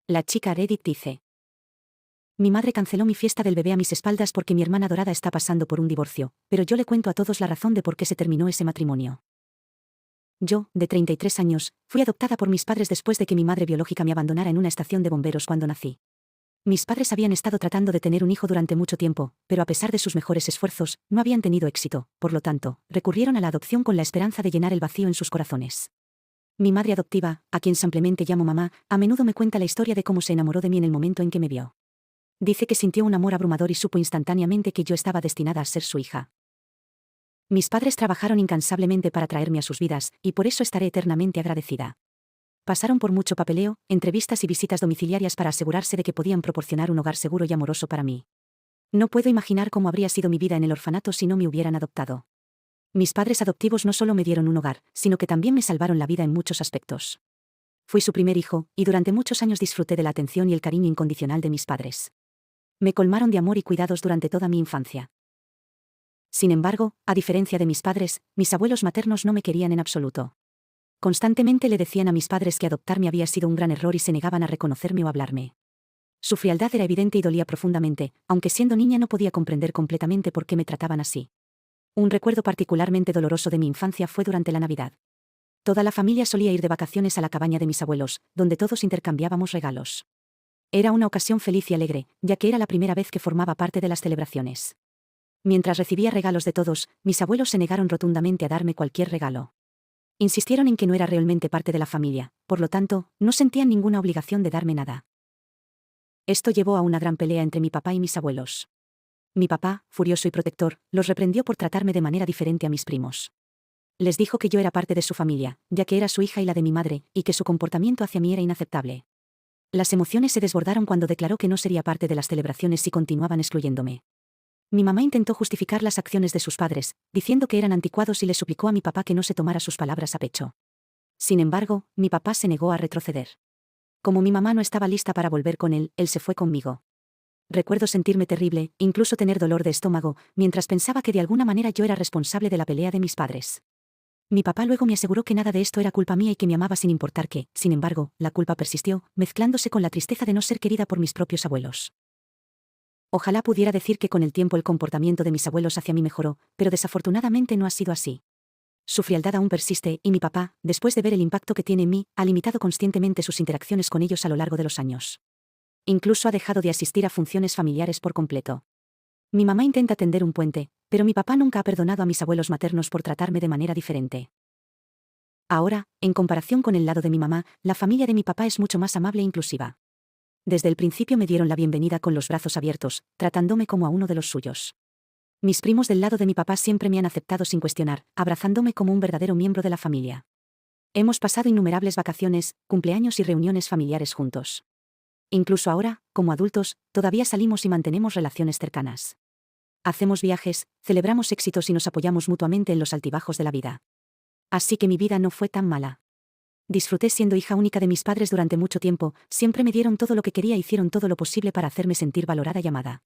La chica Reddit dice: mi madre canceló mi fiesta del bebé a mis espaldas porque mi hermana adorada está pasando por un divorcio, pero yo le cuento a todos la razón de por qué se terminó ese matrimonio. Yo, de 33 años, fui adoptada por mis padres después de que mi madre biológica me abandonara en una estación de bomberos cuando nací. Mis padres habían estado tratando de tener un hijo durante mucho tiempo, pero a pesar de sus mejores esfuerzos, no habían tenido éxito, por lo tanto, recurrieron a la adopción con la esperanza de llenar el vacío en sus corazones. Mi madre adoptiva, a quien simplemente llamo mamá, a menudo me cuenta la historia de cómo se enamoró de mí en el momento en que me vio. Dice que sintió un amor abrumador y supo instantáneamente que yo estaba destinada a ser su hija. Mis padres trabajaron incansablemente para traerme a sus vidas, y por eso estaré eternamente agradecida. Pasaron por mucho papeleo, entrevistas y visitas domiciliarias para asegurarse de que podían proporcionar un hogar seguro y amoroso para mí. No puedo imaginar cómo habría sido mi vida en el orfanato si no me hubieran adoptado. Mis padres adoptivos no solo me dieron un hogar, sino que también me salvaron la vida en muchos aspectos. Fui su primer hijo, y durante muchos años disfruté de la atención y el cariño incondicional de mis padres. Me colmaron de amor y cuidados durante toda mi infancia. Sin embargo, a diferencia de mis padres, mis abuelos maternos no me querían en absoluto. Constantemente le decían a mis padres que adoptarme había sido un gran error y se negaban a reconocerme o hablarme. Su frialdad era evidente y dolía profundamente, aunque siendo niña no podía comprender completamente por qué me trataban así. Un recuerdo particularmente doloroso de mi infancia fue durante la Navidad. Toda la familia solía ir de vacaciones a la cabaña de mis abuelos, donde todos intercambiábamos regalos. Era una ocasión feliz y alegre, ya que era la primera vez que formaba parte de las celebraciones. Mientras recibía regalos de todos, mis abuelos se negaron rotundamente a darme cualquier regalo. Insistieron en que no era realmente parte de la familia, por lo tanto, no sentían ninguna obligación de darme nada. Esto llevó a una gran pelea entre mi papá y mis abuelos. Mi papá, furioso y protector, los reprendió por tratarme de manera diferente a mis primos. Les dijo que yo era parte de su familia, ya que era su hija y la de mi madre, y que su comportamiento hacia mí era inaceptable. Las emociones se desbordaron cuando declaró que no sería parte de las celebraciones si continuaban excluyéndome. Mi mamá intentó justificar las acciones de sus padres, diciendo que eran anticuados y le suplicó a mi papá que no se tomara sus palabras a pecho. Sin embargo, mi papá se negó a retroceder. Como mi mamá no estaba lista para volver con él se fue conmigo. Recuerdo sentirme terrible, incluso tener dolor de estómago, mientras pensaba que de alguna manera yo era responsable de la pelea de mis padres. Mi papá luego me aseguró que nada de esto era culpa mía y que me amaba sin importar qué. Sin embargo, la culpa persistió, mezclándose con la tristeza de no ser querida por mis propios abuelos. Ojalá pudiera decir que con el tiempo el comportamiento de mis abuelos hacia mí mejoró, pero desafortunadamente no ha sido así. Su frialdad aún persiste, y mi papá, después de ver el impacto que tiene en mí, ha limitado conscientemente sus interacciones con ellos a lo largo de los años. Incluso ha dejado de asistir a funciones familiares por completo. Mi mamá intenta tender un puente, pero mi papá nunca ha perdonado a mis abuelos maternos por tratarme de manera diferente. Ahora, en comparación con el lado de mi mamá, la familia de mi papá es mucho más amable e inclusiva. Desde el principio me dieron la bienvenida con los brazos abiertos, tratándome como a uno de los suyos. Mis primos del lado de mi papá siempre me han aceptado sin cuestionar, abrazándome como un verdadero miembro de la familia. Hemos pasado innumerables vacaciones, cumpleaños y reuniones familiares juntos. Incluso ahora, como adultos, todavía salimos y mantenemos relaciones cercanas. Hacemos viajes, celebramos éxitos y nos apoyamos mutuamente en los altibajos de la vida. Así que mi vida no fue tan mala. Disfruté siendo hija única de mis padres durante mucho tiempo, siempre me dieron todo lo que quería e hicieron todo lo posible para hacerme sentir valorada y amada.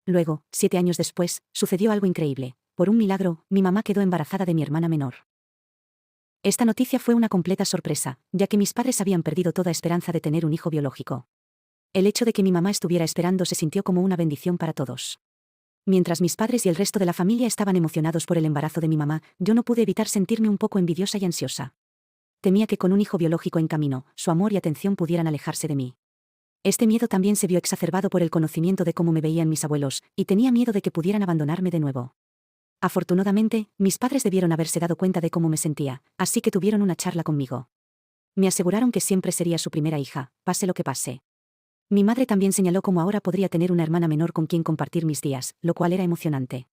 Luego, 7 años después, sucedió algo increíble. Por un milagro, mi mamá quedó embarazada de mi hermana menor. Esta noticia fue una completa sorpresa, ya que mis padres habían perdido toda esperanza de tener un hijo biológico. El hecho de que mi mamá estuviera esperando se sintió como una bendición para todos. Mientras mis padres y el resto de la familia estaban emocionados por el embarazo de mi mamá, yo no pude evitar sentirme un poco envidiosa y ansiosa. Temía que con un hijo biológico en camino, su amor y atención pudieran alejarse de mí. Este miedo también se vio exacerbado por el conocimiento de cómo me veían mis abuelos, y tenía miedo de que pudieran abandonarme de nuevo. Afortunadamente, mis padres debieron haberse dado cuenta de cómo me sentía, así que tuvieron una charla conmigo. Me aseguraron que siempre sería su primera hija, pase lo que pase. Mi madre también señaló cómo ahora podría tener una hermana menor con quien compartir mis días, lo cual era emocionante.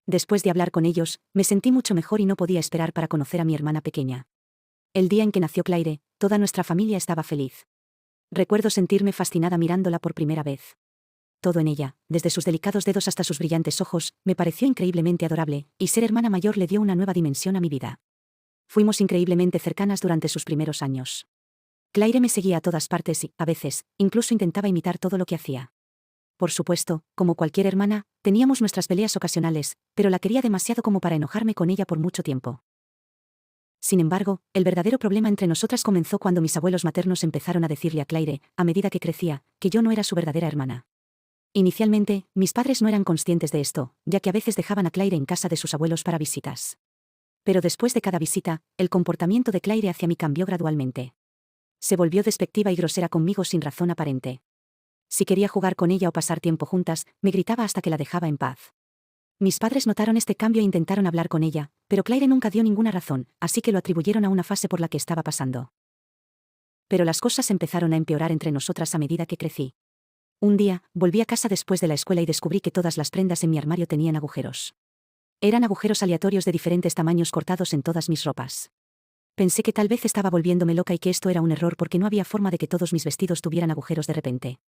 Después de hablar con ellos, me sentí mucho mejor y no podía esperar para conocer a mi hermana pequeña. El día en que nació Claire, toda nuestra familia estaba feliz. Recuerdo sentirme fascinada mirándola por primera vez. Todo en ella, desde sus delicados dedos hasta sus brillantes ojos, me pareció increíblemente adorable, y ser hermana mayor le dio una nueva dimensión a mi vida. Fuimos increíblemente cercanas durante sus primeros años. Claire me seguía a todas partes y, a veces, incluso intentaba imitar todo lo que hacía. Por supuesto, como cualquier hermana, teníamos nuestras peleas ocasionales, pero la quería demasiado como para enojarme con ella por mucho tiempo. Sin embargo, el verdadero problema entre nosotras comenzó cuando mis abuelos maternos empezaron a decirle a Claire, a medida que crecía, que yo no era su verdadera hermana. Inicialmente, mis padres no eran conscientes de esto, ya que a veces dejaban a Claire en casa de sus abuelos para visitas. Pero después de cada visita, el comportamiento de Claire hacia mí cambió gradualmente. Se volvió despectiva y grosera conmigo sin razón aparente. Si quería jugar con ella o pasar tiempo juntas, me gritaba hasta que la dejaba en paz. Mis padres notaron este cambio e intentaron hablar con ella, pero Claire nunca dio ninguna razón, así que lo atribuyeron a una fase por la que estaba pasando. Pero las cosas empezaron a empeorar entre nosotras a medida que crecí. Un día, volví a casa después de la escuela y descubrí que todas las prendas en mi armario tenían agujeros. Eran agujeros aleatorios de diferentes tamaños cortados en todas mis ropas. Pensé que tal vez estaba volviéndome loca y que esto era un error porque no había forma de que todos mis vestidos tuvieran agujeros de repente.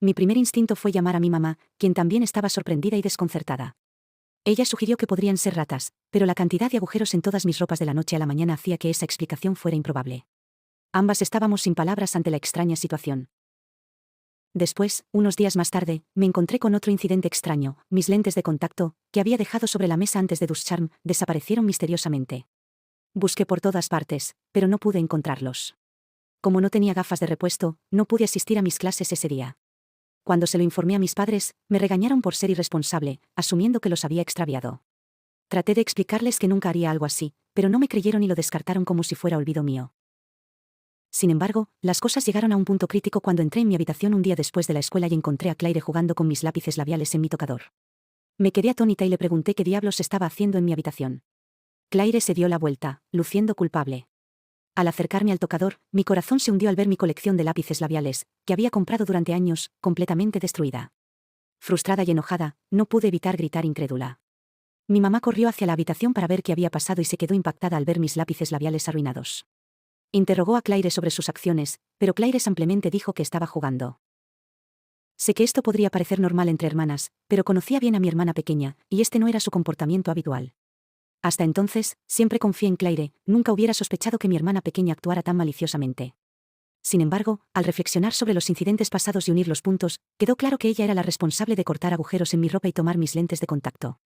Mi primer instinto fue llamar a mi mamá, quien también estaba sorprendida y desconcertada. Ella sugirió que podrían ser ratas, pero la cantidad de agujeros en todas mis ropas de la noche a la mañana hacía que esa explicación fuera improbable. Ambas estábamos sin palabras ante la extraña situación. Después, unos días más tarde, me encontré con otro incidente extraño. Mis lentes de contacto, que había dejado sobre la mesa antes de ducharme, desaparecieron misteriosamente. Busqué por todas partes, pero no pude encontrarlos. Como no tenía gafas de repuesto, no pude asistir a mis clases ese día. Cuando se lo informé a mis padres, me regañaron por ser irresponsable, asumiendo que los había extraviado. Traté de explicarles que nunca haría algo así, pero no me creyeron y lo descartaron como si fuera olvido mío. Sin embargo, las cosas llegaron a un punto crítico cuando entré en mi habitación un día después de la escuela y encontré a Claire jugando con mis lápices labiales en mi tocador. Me quedé atónita y le pregunté qué diablos estaba haciendo en mi habitación. Claire se dio la vuelta, luciendo culpable. Al acercarme al tocador, mi corazón se hundió al ver mi colección de lápices labiales, que había comprado durante años, completamente destruida. Frustrada y enojada, no pude evitar gritar incrédula. Mi mamá corrió hacia la habitación para ver qué había pasado y se quedó impactada al ver mis lápices labiales arruinados. Interrogó a Claire sobre sus acciones, pero Claire simplemente dijo que estaba jugando. Sé que esto podría parecer normal entre hermanas, pero conocía bien a mi hermana pequeña, y este no era su comportamiento habitual. Hasta entonces, siempre confié en Claire, nunca hubiera sospechado que mi hermana pequeña actuara tan maliciosamente. Sin embargo, al reflexionar sobre los incidentes pasados y unir los puntos, quedó claro que ella era la responsable de cortar agujeros en mi ropa y tomar mis lentes de contacto.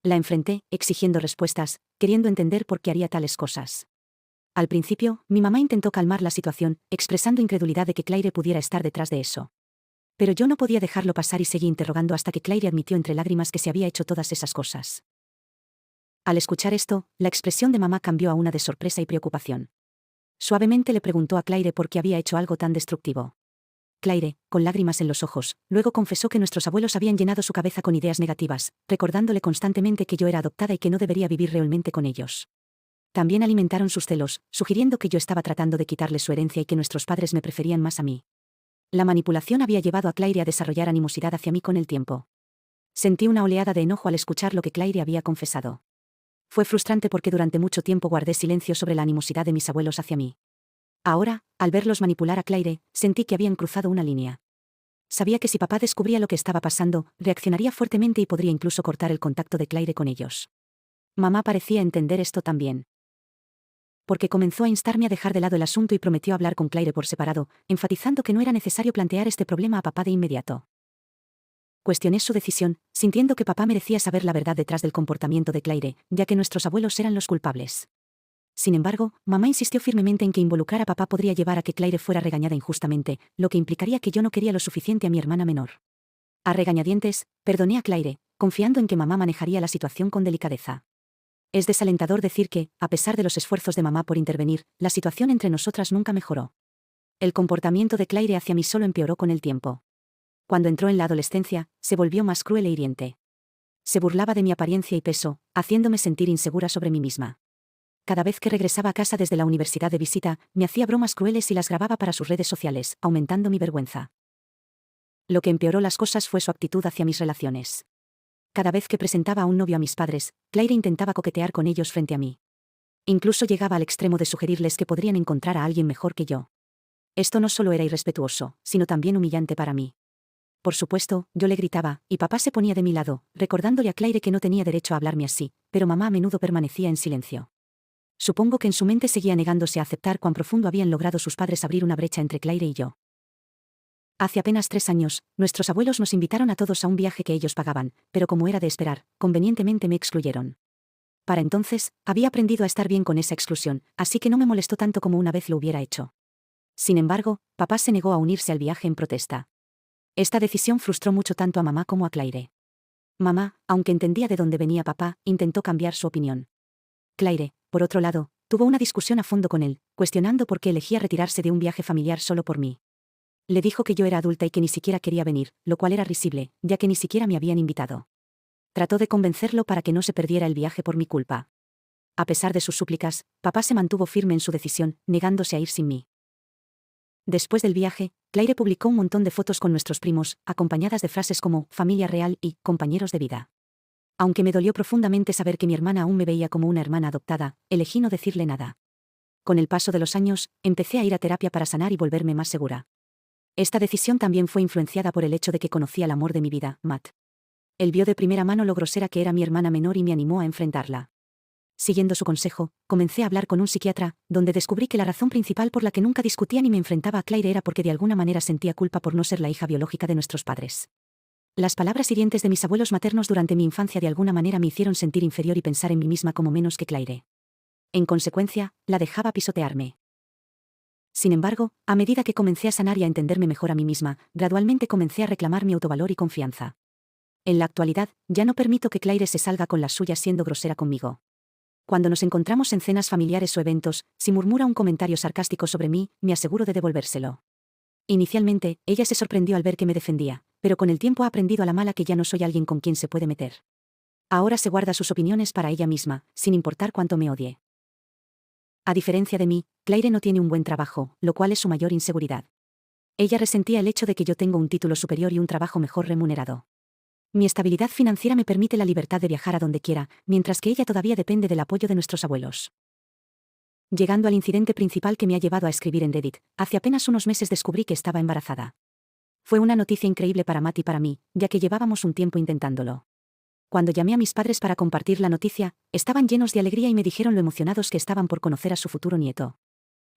La enfrenté, exigiendo respuestas, queriendo entender por qué haría tales cosas. Al principio, mi mamá intentó calmar la situación, expresando incredulidad de que Claire pudiera estar detrás de eso. Pero yo no podía dejarlo pasar y seguí interrogando hasta que Claire admitió entre lágrimas que se había hecho todas esas cosas. Al escuchar esto, la expresión de mamá cambió a una de sorpresa y preocupación. Suavemente le preguntó a Claire por qué había hecho algo tan destructivo. Claire, con lágrimas en los ojos, luego confesó que nuestros abuelos habían llenado su cabeza con ideas negativas, recordándole constantemente que yo era adoptada y que no debería vivir realmente con ellos. También alimentaron sus celos, sugiriendo que yo estaba tratando de quitarles su herencia y que nuestros padres me preferían más a mí. La manipulación había llevado a Claire a desarrollar animosidad hacia mí con el tiempo. Sentí una oleada de enojo al escuchar lo que Claire había confesado. Fue frustrante porque durante mucho tiempo guardé silencio sobre la animosidad de mis abuelos hacia mí. Ahora, al verlos manipular a Claire, sentí que habían cruzado una línea. Sabía que si papá descubría lo que estaba pasando, reaccionaría fuertemente y podría incluso cortar el contacto de Claire con ellos. Mamá parecía entender esto también. Porque comenzó a instarme a dejar de lado el asunto y prometió hablar con Claire por separado, enfatizando que no era necesario plantear este problema a papá de inmediato. Cuestioné su decisión, sintiendo que papá merecía saber la verdad detrás del comportamiento de Claire, ya que nuestros abuelos eran los culpables. Sin embargo, mamá insistió firmemente en que involucrar a papá podría llevar a que Claire fuera regañada injustamente, lo que implicaría que yo no quería lo suficiente a mi hermana menor. A regañadientes, perdoné a Claire, confiando en que mamá manejaría la situación con delicadeza. Es desalentador decir que, a pesar de los esfuerzos de mamá por intervenir, la situación entre nosotras nunca mejoró. El comportamiento de Claire hacia mí solo empeoró con el tiempo. Cuando entró en la adolescencia, se volvió más cruel e hiriente. Se burlaba de mi apariencia y peso, haciéndome sentir insegura sobre mí misma. Cada vez que regresaba a casa desde la universidad de visita, me hacía bromas crueles y las grababa para sus redes sociales, aumentando mi vergüenza. Lo que empeoró las cosas fue su actitud hacia mis relaciones. Cada vez que presentaba a un novio a mis padres, Claire intentaba coquetear con ellos frente a mí. Incluso llegaba al extremo de sugerirles que podrían encontrar a alguien mejor que yo. Esto no solo era irrespetuoso, sino también humillante para mí. Por supuesto, yo le gritaba, y papá se ponía de mi lado, recordándole a Claire que no tenía derecho a hablarme así, pero mamá a menudo permanecía en silencio. Supongo que en su mente seguía negándose a aceptar cuán profundo habían logrado sus padres abrir una brecha entre Claire y yo. Hace apenas 3 años, nuestros abuelos nos invitaron a todos a un viaje que ellos pagaban, pero como era de esperar, convenientemente me excluyeron. Para entonces, había aprendido a estar bien con esa exclusión, así que no me molestó tanto como una vez lo hubiera hecho. Sin embargo, papá se negó a unirse al viaje en protesta. Esta decisión frustró mucho tanto a mamá como a Claire. Mamá, aunque entendía de dónde venía papá, intentó cambiar su opinión. Claire, por otro lado, tuvo una discusión a fondo con él, cuestionando por qué elegía retirarse de un viaje familiar solo por mí. Le dijo que yo era adulta y que ni siquiera quería venir, lo cual era risible, ya que ni siquiera me habían invitado. Trató de convencerlo para que no se perdiera el viaje por mi culpa. A pesar de sus súplicas, papá se mantuvo firme en su decisión, negándose a ir sin mí. Después del viaje, Claire publicó un montón de fotos con nuestros primos, acompañadas de frases como familia real y compañeros de vida. Aunque me dolió profundamente saber que mi hermana aún me veía como una hermana adoptada, elegí no decirle nada. Con el paso de los años, empecé a ir a terapia para sanar y volverme más segura. Esta decisión también fue influenciada por el hecho de que conocí al amor de mi vida, Matt. Él vio de primera mano lo grosera que era mi hermana menor y me animó a enfrentarla. Siguiendo su consejo, comencé a hablar con un psiquiatra, donde descubrí que la razón principal por la que nunca discutía ni me enfrentaba a Claire era porque de alguna manera sentía culpa por no ser la hija biológica de nuestros padres. Las palabras hirientes de mis abuelos maternos durante mi infancia de alguna manera me hicieron sentir inferior y pensar en mí misma como menos que Claire. En consecuencia, la dejaba pisotearme. Sin embargo, a medida que comencé a sanar y a entenderme mejor a mí misma, gradualmente comencé a reclamar mi autovalor y confianza. En la actualidad, ya no permito que Claire se salga con las suyas siendo grosera conmigo. Cuando nos encontramos en cenas familiares o eventos, si murmura un comentario sarcástico sobre mí, me aseguro de devolvérselo. Inicialmente, ella se sorprendió al ver que me defendía, pero con el tiempo ha aprendido a la mala que ya no soy alguien con quien se puede meter. Ahora se guarda sus opiniones para ella misma, sin importar cuánto me odie. A diferencia de mí, Claire no tiene un buen trabajo, lo cual es su mayor inseguridad. Ella resentía el hecho de que yo tengo un título superior y un trabajo mejor remunerado. Mi estabilidad financiera me permite la libertad de viajar a donde quiera, mientras que ella todavía depende del apoyo de nuestros abuelos. Llegando al incidente principal que me ha llevado a escribir en Reddit, hace apenas unos meses descubrí que estaba embarazada. Fue una noticia increíble para Matt y para mí, ya que llevábamos un tiempo intentándolo. Cuando llamé a mis padres para compartir la noticia, estaban llenos de alegría y me dijeron lo emocionados que estaban por conocer a su futuro nieto.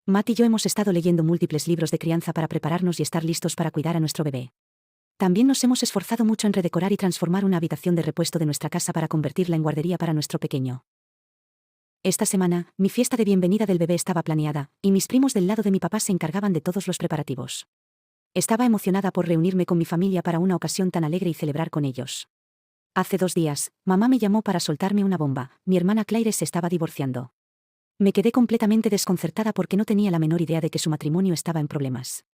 Matt y yo hemos estado leyendo múltiples libros de crianza para prepararnos y estar listos para cuidar a nuestro bebé. También nos hemos esforzado mucho en redecorar y transformar una habitación de repuesto de nuestra casa para convertirla en guardería para nuestro pequeño. Esta semana, mi fiesta de bienvenida del bebé estaba planeada, y mis primos del lado de mi papá se encargaban de todos los preparativos. Estaba emocionada por reunirme con mi familia para una ocasión tan alegre y celebrar con ellos. Hace 2 días, mamá me llamó para soltarme una bomba: mi hermana Claire se estaba divorciando. Me quedé completamente desconcertada porque no tenía la menor idea de que su matrimonio estaba en problemas.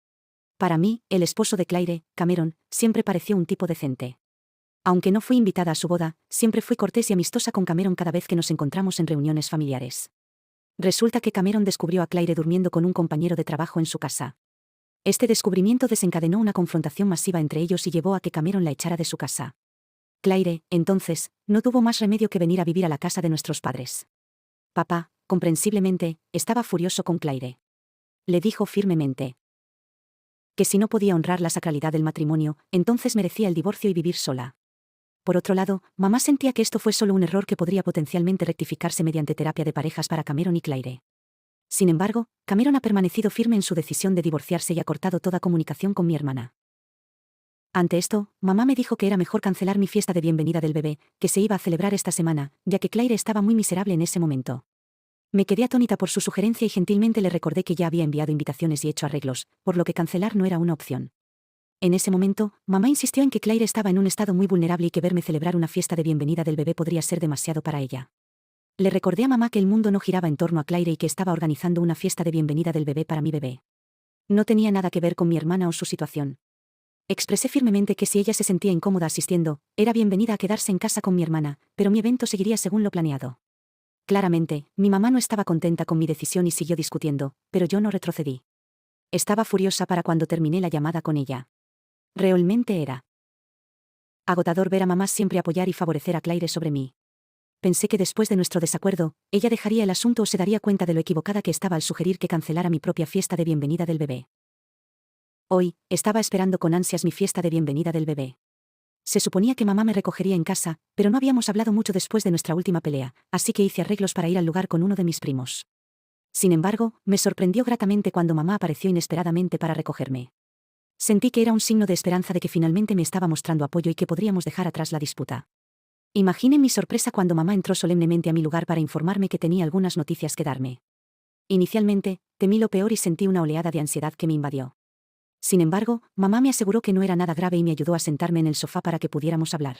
Para mí, el esposo de Claire, Cameron, siempre pareció un tipo decente. Aunque no fui invitada a su boda, siempre fui cortés y amistosa con Cameron cada vez que nos encontramos en reuniones familiares. Resulta que Cameron descubrió a Claire durmiendo con un compañero de trabajo en su casa. Este descubrimiento desencadenó una confrontación masiva entre ellos y llevó a que Cameron la echara de su casa. Claire, entonces, no tuvo más remedio que venir a vivir a la casa de nuestros padres. Papá, comprensiblemente, estaba furioso con Claire. Le dijo firmemente que si no podía honrar la sacralidad del matrimonio, entonces merecía el divorcio y vivir sola. Por otro lado, mamá sentía que esto fue solo un error que podría potencialmente rectificarse mediante terapia de parejas para Cameron y Claire. Sin embargo, Cameron ha permanecido firme en su decisión de divorciarse y ha cortado toda comunicación con mi hermana. Ante esto, mamá me dijo que era mejor cancelar mi fiesta de bienvenida del bebé, que se iba a celebrar esta semana, ya que Claire estaba muy miserable en ese momento. Me quedé atónita por su sugerencia y gentilmente le recordé que ya había enviado invitaciones y hecho arreglos, por lo que cancelar no era una opción. En ese momento, mamá insistió en que Claire estaba en un estado muy vulnerable y que verme celebrar una fiesta de bienvenida del bebé podría ser demasiado para ella. Le recordé a mamá que el mundo no giraba en torno a Claire y que estaba organizando una fiesta de bienvenida del bebé para mi bebé. No tenía nada que ver con mi hermana o su situación. Expresé firmemente que si ella se sentía incómoda asistiendo, era bienvenida a quedarse en casa con mi hermana, pero mi evento seguiría según lo planeado. Claramente, mi mamá no estaba contenta con mi decisión y siguió discutiendo, pero yo no retrocedí. Estaba furiosa para cuando terminé la llamada con ella. Realmente era agotador ver a mamá siempre apoyar y favorecer a Claire sobre mí. Pensé que después de nuestro desacuerdo, ella dejaría el asunto o se daría cuenta de lo equivocada que estaba al sugerir que cancelara mi propia fiesta de bienvenida del bebé. Hoy, estaba esperando con ansias mi fiesta de bienvenida del bebé. Se suponía que mamá me recogería en casa, pero no habíamos hablado mucho después de nuestra última pelea, así que hice arreglos para ir al lugar con uno de mis primos. Sin embargo, me sorprendió gratamente cuando mamá apareció inesperadamente para recogerme. Sentí que era un signo de esperanza de que finalmente me estaba mostrando apoyo y que podríamos dejar atrás la disputa. Imaginen mi sorpresa cuando mamá entró solemnemente a mi lugar para informarme que tenía algunas noticias que darme. Inicialmente, temí lo peor y sentí una oleada de ansiedad que me invadió. Sin embargo, mamá me aseguró que no era nada grave y me ayudó a sentarme en el sofá para que pudiéramos hablar.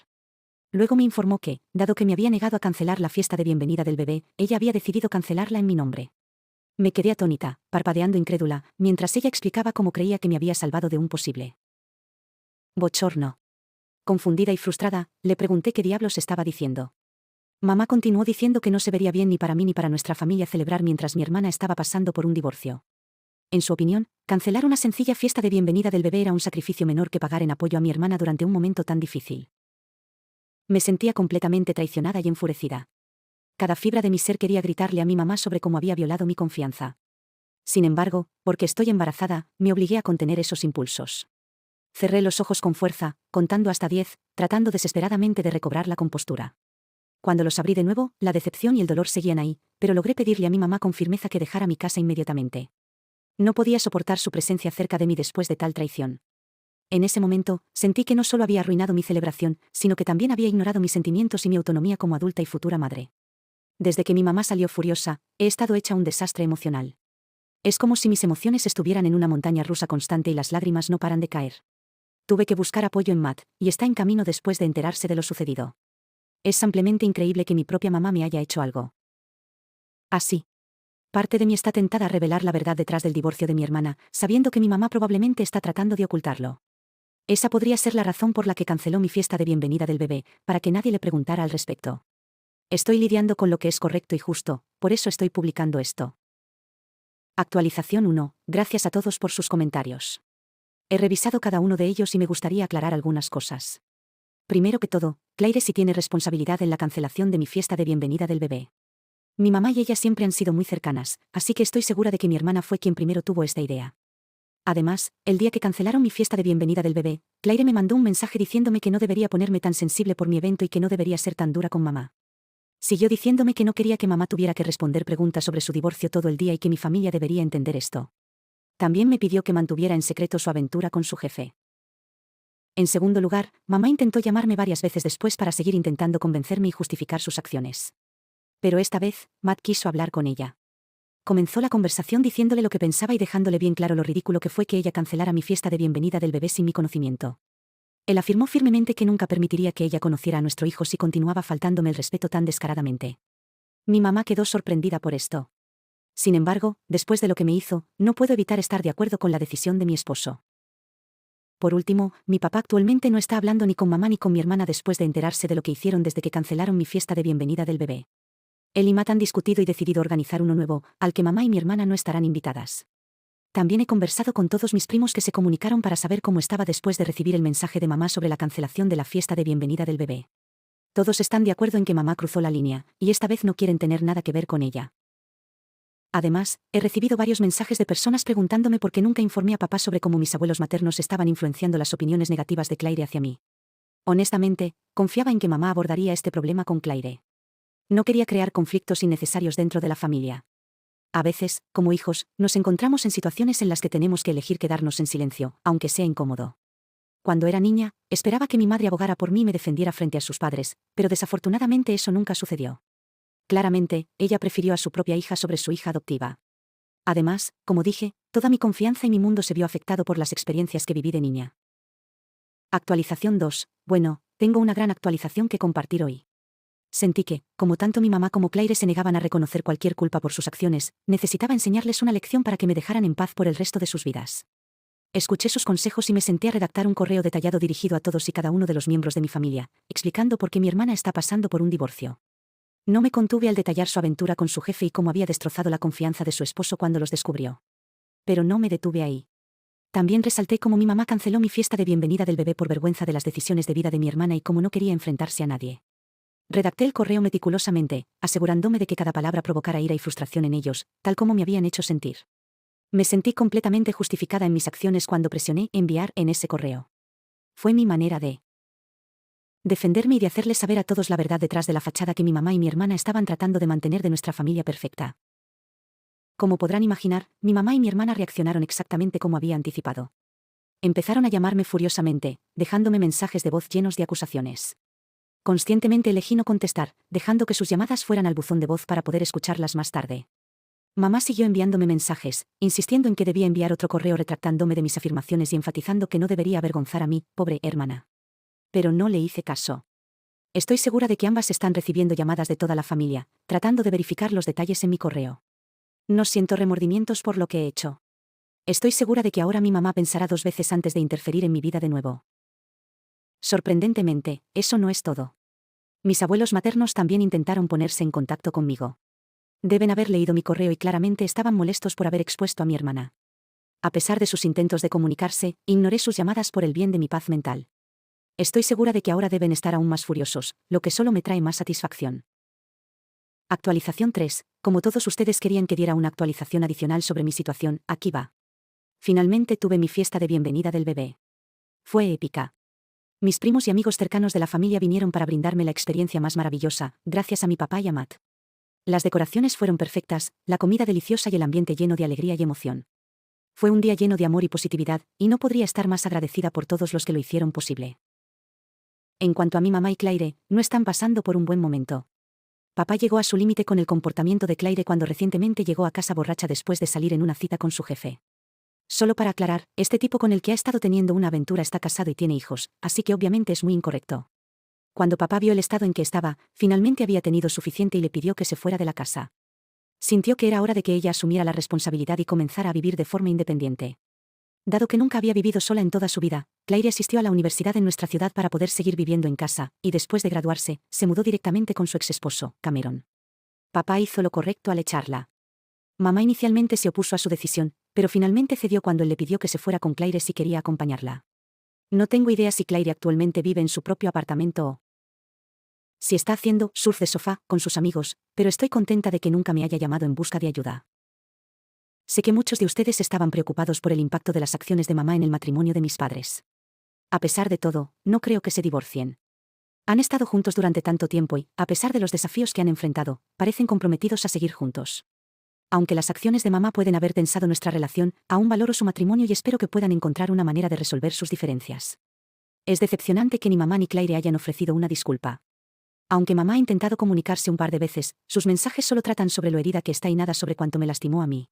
Luego me informó que, dado que me había negado a cancelar la fiesta de bienvenida del bebé, ella había decidido cancelarla en mi nombre. Me quedé atónita, parpadeando incrédula, mientras ella explicaba cómo creía que me había salvado de un posible bochorno. Confundida y frustrada, le pregunté qué diablos estaba diciendo. Mamá continuó diciendo que no se vería bien ni para mí ni para nuestra familia celebrar mientras mi hermana estaba pasando por un divorcio. En su opinión, cancelar una sencilla fiesta de bienvenida del bebé era un sacrificio menor que pagar en apoyo a mi hermana durante un momento tan difícil. Me sentía completamente traicionada y enfurecida. Cada fibra de mi ser quería gritarle a mi mamá sobre cómo había violado mi confianza. Sin embargo, porque estoy embarazada, me obligué a contener esos impulsos. Cerré los ojos con fuerza, contando hasta 10, tratando desesperadamente de recobrar la compostura. Cuando los abrí de nuevo, la decepción y el dolor seguían ahí, pero logré pedirle a mi mamá con firmeza que dejara mi casa inmediatamente. No podía soportar su presencia cerca de mí después de tal traición. En ese momento, sentí que no solo había arruinado mi celebración, sino que también había ignorado mis sentimientos y mi autonomía como adulta y futura madre. Desde que mi mamá salió furiosa, he estado hecha un desastre emocional. Es como si mis emociones estuvieran en una montaña rusa constante y las lágrimas no paran de caer. Tuve que buscar apoyo en Matt, y está en camino después de enterarse de lo sucedido. Es simplemente increíble que mi propia mamá me haya hecho algo así. Parte de mí está tentada a revelar la verdad detrás del divorcio de mi hermana, sabiendo que mi mamá probablemente está tratando de ocultarlo. Esa podría ser la razón por la que canceló mi fiesta de bienvenida del bebé, para que nadie le preguntara al respecto. Estoy lidiando con lo que es correcto y justo, por eso estoy publicando esto. Actualización 1. Gracias a todos por sus comentarios. He revisado cada uno de ellos y me gustaría aclarar algunas cosas. Primero que todo, Claire sí tiene responsabilidad en la cancelación de mi fiesta de bienvenida del bebé. Mi mamá y ella siempre han sido muy cercanas, así que estoy segura de que mi hermana fue quien primero tuvo esta idea. Además, el día que cancelaron mi fiesta de bienvenida del bebé, Claire me mandó un mensaje diciéndome que no debería ponerme tan sensible por mi evento y que no debería ser tan dura con mamá. Siguió diciéndome que no quería que mamá tuviera que responder preguntas sobre su divorcio todo el día y que mi familia debería entender esto. También me pidió que mantuviera en secreto su aventura con su jefe. En segundo lugar, mamá intentó llamarme varias veces después para seguir intentando convencerme y justificar sus acciones. Pero esta vez, Matt quiso hablar con ella. Comenzó la conversación diciéndole lo que pensaba y dejándole bien claro lo ridículo que fue que ella cancelara mi fiesta de bienvenida del bebé sin mi conocimiento. Él afirmó firmemente que nunca permitiría que ella conociera a nuestro hijo si continuaba faltándome el respeto tan descaradamente. Mi mamá quedó sorprendida por esto. Sin embargo, después de lo que me hizo, no puedo evitar estar de acuerdo con la decisión de mi esposo. Por último, mi papá actualmente no está hablando ni con mamá ni con mi hermana después de enterarse de lo que hicieron desde que cancelaron mi fiesta de bienvenida del bebé. Él y Matt han discutido y decidido organizar uno nuevo, al que mamá y mi hermana no estarán invitadas. También he conversado con todos mis primos que se comunicaron para saber cómo estaba después de recibir el mensaje de mamá sobre la cancelación de la fiesta de bienvenida del bebé. Todos están de acuerdo en que mamá cruzó la línea, y esta vez no quieren tener nada que ver con ella. Además, he recibido varios mensajes de personas preguntándome por qué nunca informé a papá sobre cómo mis abuelos maternos estaban influenciando las opiniones negativas de Claire hacia mí. Honestamente, confiaba en que mamá abordaría este problema con Claire. No quería crear conflictos innecesarios dentro de la familia. A veces, como hijos, nos encontramos en situaciones en las que tenemos que elegir quedarnos en silencio, aunque sea incómodo. Cuando era niña, esperaba que mi madre abogara por mí y me defendiera frente a sus padres, pero desafortunadamente eso nunca sucedió. Claramente, ella prefirió a su propia hija sobre su hija adoptiva. Además, como dije, toda mi confianza y mi mundo se vio afectado por las experiencias que viví de niña. Actualización 2. Bueno, tengo una gran actualización que compartir hoy. Sentí que, como tanto mi mamá como Claire se negaban a reconocer cualquier culpa por sus acciones, necesitaba enseñarles una lección para que me dejaran en paz por el resto de sus vidas. Escuché sus consejos y me senté a redactar un correo detallado dirigido a todos y cada uno de los miembros de mi familia, explicando por qué mi hermana está pasando por un divorcio. No me contuve al detallar su aventura con su jefe y cómo había destrozado la confianza de su esposo cuando los descubrió. Pero no me detuve ahí. También resalté cómo mi mamá canceló mi fiesta de bienvenida del bebé por vergüenza de las decisiones de vida de mi hermana y cómo no quería enfrentarse a nadie. Redacté el correo meticulosamente, asegurándome de que cada palabra provocara ira y frustración en ellos, tal como me habían hecho sentir. Me sentí completamente justificada en mis acciones cuando presioné enviar en ese correo. Fue mi manera de defenderme y de hacerles saber a todos la verdad detrás de la fachada que mi mamá y mi hermana estaban tratando de mantener de nuestra familia perfecta. Como podrán imaginar, mi mamá y mi hermana reaccionaron exactamente como había anticipado. Empezaron a llamarme furiosamente, dejándome mensajes de voz llenos de acusaciones. Conscientemente elegí no contestar, dejando que sus llamadas fueran al buzón de voz para poder escucharlas más tarde. Mamá siguió enviándome mensajes, insistiendo en que debía enviar otro correo retractándome de mis afirmaciones y enfatizando que no debería avergonzar a mi pobre hermana. Pero no le hice caso. Estoy segura de que ambas están recibiendo llamadas de toda la familia, tratando de verificar los detalles en mi correo. No siento remordimientos por lo que he hecho. Estoy segura de que ahora mi mamá pensará 2 veces antes de interferir en mi vida de nuevo. Sorprendentemente, eso no es todo. Mis abuelos maternos también intentaron ponerse en contacto conmigo. Deben haber leído mi correo y claramente estaban molestos por haber expuesto a mi hermana. A pesar de sus intentos de comunicarse, ignoré sus llamadas por el bien de mi paz mental. Estoy segura de que ahora deben estar aún más furiosos, lo que solo me trae más satisfacción. Actualización 3. Como todos ustedes querían que diera una actualización adicional sobre mi situación, aquí va. Finalmente tuve mi fiesta de bienvenida del bebé. Fue épica. Mis primos y amigos cercanos de la familia vinieron para brindarme la experiencia más maravillosa, gracias a mi papá y a Matt. Las decoraciones fueron perfectas, la comida deliciosa y el ambiente lleno de alegría y emoción. Fue un día lleno de amor y positividad, y no podría estar más agradecida por todos los que lo hicieron posible. En cuanto a mi mamá y Claire, no están pasando por un buen momento. Papá llegó a su límite con el comportamiento de Claire cuando recientemente llegó a casa borracha después de salir en una cita con su jefe. Solo para aclarar, este tipo con el que ha estado teniendo una aventura está casado y tiene hijos, así que obviamente es muy incorrecto. Cuando papá vio el estado en que estaba, finalmente había tenido suficiente y le pidió que se fuera de la casa. Sintió que era hora de que ella asumiera la responsabilidad y comenzara a vivir de forma independiente. Dado que nunca había vivido sola en toda su vida, Claire asistió a la universidad en nuestra ciudad para poder seguir viviendo en casa, y después de graduarse, se mudó directamente con su exesposo, Cameron. Papá hizo lo correcto al echarla. Mamá inicialmente se opuso a su decisión, pero finalmente cedió cuando él le pidió que se fuera con Claire si quería acompañarla. No tengo idea si Claire actualmente vive en su propio apartamento o si está haciendo surf de sofá con sus amigos, pero estoy contenta de que nunca me haya llamado en busca de ayuda. Sé que muchos de ustedes estaban preocupados por el impacto de las acciones de mamá en el matrimonio de mis padres. A pesar de todo, no creo que se divorcien. Han estado juntos durante tanto tiempo y, a pesar de los desafíos que han enfrentado, parecen comprometidos a seguir juntos. Aunque las acciones de mamá pueden haber tensado nuestra relación, aún valoro su matrimonio y espero que puedan encontrar una manera de resolver sus diferencias. Es decepcionante que ni mamá ni Claire hayan ofrecido una disculpa. Aunque mamá ha intentado comunicarse un par de veces, sus mensajes solo tratan sobre lo herida que está y nada sobre cuánto me lastimó a mí.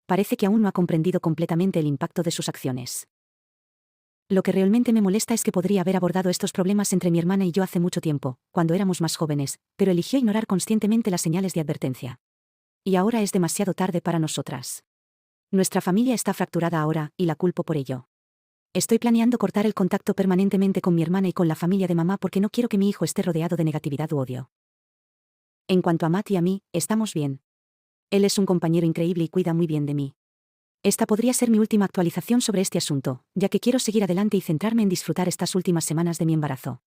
Parece que aún no ha comprendido completamente el impacto de sus acciones. Lo que realmente me molesta es que podría haber abordado estos problemas entre mi hermana y yo hace mucho tiempo, cuando éramos más jóvenes, pero eligió ignorar conscientemente las señales de advertencia. Y ahora es demasiado tarde para nosotras. Nuestra familia está fracturada ahora, y la culpo por ello. Estoy planeando cortar el contacto permanentemente con mi hermana y con la familia de mamá porque no quiero que mi hijo esté rodeado de negatividad u odio. En cuanto a Matt y a mí, estamos bien. Él es un compañero increíble y cuida muy bien de mí. Esta podría ser mi última actualización sobre este asunto, ya que quiero seguir adelante y centrarme en disfrutar estas últimas semanas de mi embarazo.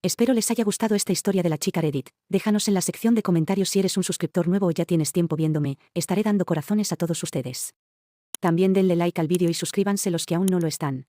Espero les haya gustado esta historia de la chica Reddit. Déjanos en la sección de comentarios si eres un suscriptor nuevo o ya tienes tiempo viéndome, estaré dando corazones a todos ustedes. También denle like al vídeo y suscríbanse los que aún no lo están.